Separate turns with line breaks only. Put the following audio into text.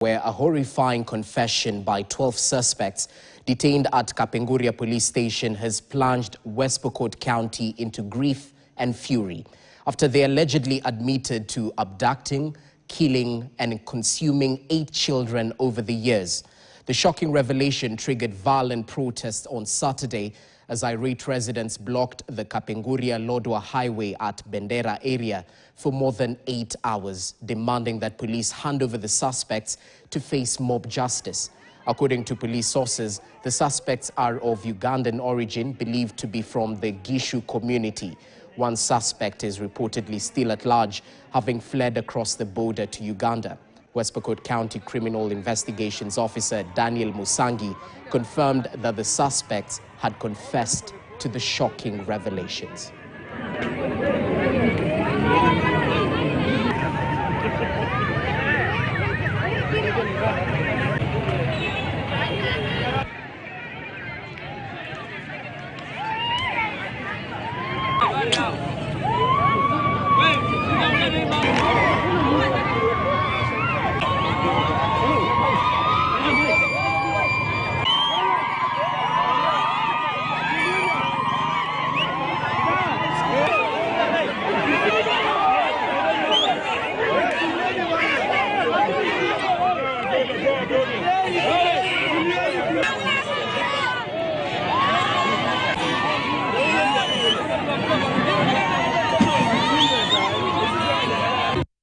where a horrifying confession by 12 suspects detained at Kapenguria police station has plunged W.Pokot County into grief and fury after they allegedly admitted to abducting, killing and consuming 8 children over the years. The shocking revelation triggered violent protests on Saturday as irate residents blocked the Kapenguria-Lodwar highway at Bendera area for more than 8 hours, demanding that police hand over the suspects to face mob justice. According to police sources, the suspects are of Ugandan origin, believed to be from the Gishu community. One suspect is reportedly still at large, having fled across the border to Uganda. W.Pokot County Criminal Investigations Officer Daniel Musangi confirmed that the suspects had confessed to the shocking revelations.